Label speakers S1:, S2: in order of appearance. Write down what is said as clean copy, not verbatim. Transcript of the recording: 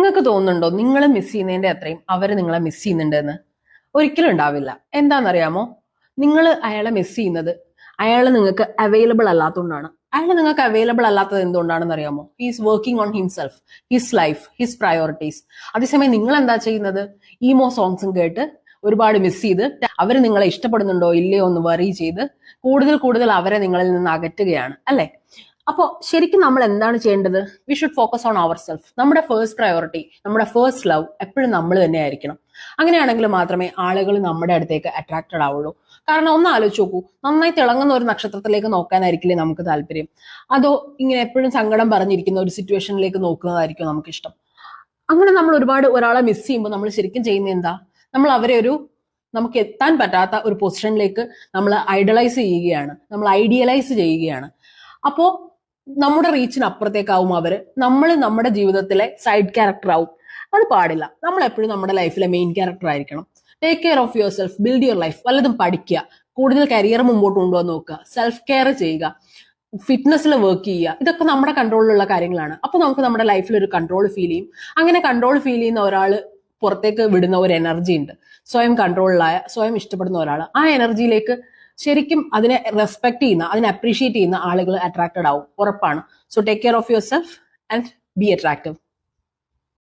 S1: നിങ്ങൾക്ക് തോന്നുന്നുണ്ടോ നിങ്ങൾ മിസ് ചെയ്യുന്നതിന്റെ അത്രയും അവര് നിങ്ങളെ മിസ് ചെയ്യുന്നുണ്ടെന്ന്? ഒരിക്കലും ഉണ്ടാവില്ല. എന്താണെന്നറിയാമോ? നിങ്ങൾ അയാളെ മിസ് ചെയ്യുന്നത് അയാൾ നിങ്ങൾക്ക് അവൈലബിൾ അല്ലാത്തതുകൊണ്ടാണ്. അയാൾ നിങ്ങൾക്ക് അവൈലബിൾ അല്ലാത്തത് എന്തുകൊണ്ടാണെന്ന് അറിയാമോ? He's working on himself, his life, his priorities. അതേസമയം നിങ്ങൾ എന്താ ചെയ്യുന്നത്? ഈമോ സോങ്സും കേട്ട് ഒരുപാട് മിസ് ചെയ്ത് അവർ നിങ്ങളെ ഇഷ്ടപ്പെടുന്നുണ്ടോ ഇല്ലയോ എന്ന് വറി ചെയ്ത് കൂടുതൽ കൂടുതൽ അവരെ നിങ്ങളിൽ നിന്ന് അകറ്റുകയാണ് അല്ലെ? അപ്പോൾ ശരിക്കും നമ്മൾ എന്താണ് ചെയ്യേണ്ടത്? We should focus on our self. നമ്മുടെ ഫസ്റ്റ് പ്രയോറിറ്റി, നമ്മുടെ ഫസ്റ്റ് ലവ് എപ്പോഴും നമ്മൾ തന്നെ ആയിരിക്കണം. അങ്ങനെയാണെങ്കിൽ മാത്രമേ ആളുകൾ നമ്മുടെ അടുത്തേക്ക് അട്രാക്റ്റഡ് ആവുള്ളൂ. കാരണം ഒന്ന് ആലോചിച്ച് നോക്കൂ, നന്നായി തിളങ്ങുന്ന ഒരു നക്ഷത്രത്തിലേക്ക് നോക്കാനായിരിക്കില്ലേ നമുക്ക് താല്പര്യം? അതോ ഇങ്ങനെ എപ്പോഴും സങ്കടം പറഞ്ഞിരിക്കുന്ന ഒരു സിറ്റുവേഷനിലേക്ക് നോക്കുന്നതായിരിക്കും നമുക്ക് ഇഷ്ടം? അങ്ങനെ നമ്മൾ ഒരുപാട് ഒരാളെ മിസ് ചെയ്യുമ്പോൾ നമ്മൾ ശരിക്കും ചെയ്യുന്നത് എന്താ? നമ്മൾ അവരെ നമുക്ക് എത്താൻ പറ്റാത്ത ഒരു പൊസിഷനിലേക്ക് നമ്മൾ ഐഡലൈസ് ചെയ്യുകയാണ്, നമ്മൾ ഐഡിയലൈസ് ചെയ്യുകയാണ്. അപ്പോ നമ്മുടെ റീച്ചിന് അപ്പുറത്തേക്കാവും അവര്. നമ്മൾ നമ്മുടെ ജീവിതത്തിലെ സൈഡ് ക്യാരക്ടർ ആവും. അത് പാടില്ല. നമ്മൾ എപ്പോഴും നമ്മുടെ ലൈഫിലെ മെയിൻ ക്യാരക്ടർ ആയിരിക്കണം. Take care of your self, build your life. വല്ലതും പഠിക്കുക, കൂടുതൽ കരിയർ മുമ്പോട്ട് കൊണ്ടുപോകാൻ നോക്കുക, സെൽഫ് കെയർ ചെയ്യുക, ഫിറ്റ്നസ്സിൽ വർക്ക് ചെയ്യുക. ഇതൊക്കെ നമ്മുടെ കൺട്രോളിലുള്ള കാര്യങ്ങളാണ്. അപ്പൊ നമുക്ക് നമ്മുടെ ലൈഫിൽ ഒരു കൺട്രോൾ ഫീൽ ചെയ്യും. അങ്ങനെ കൺട്രോൾ ഫീൽ ചെയ്യുന്ന ഒരാള് പുറത്തേക്ക് വിടുന്ന ഒരു എനർജി ഉണ്ട്. സ്വയം കൺട്രോളിലായ, സ്വയം ഇഷ്ടപ്പെടുന്ന ഒരാൾ. ആ എനർജിയിലേക്ക് ശരിക്കും അതിനെ റെസ്പെക്ട് ചെയ്യുന്ന, അതിനെ അപ്രീഷിയേറ്റ് ചെയ്യുന്ന ആളുകൾ അട്രാക്റ്റഡ് ആവും, ഉറപ്പാണ്. So take care of your self and B attractive.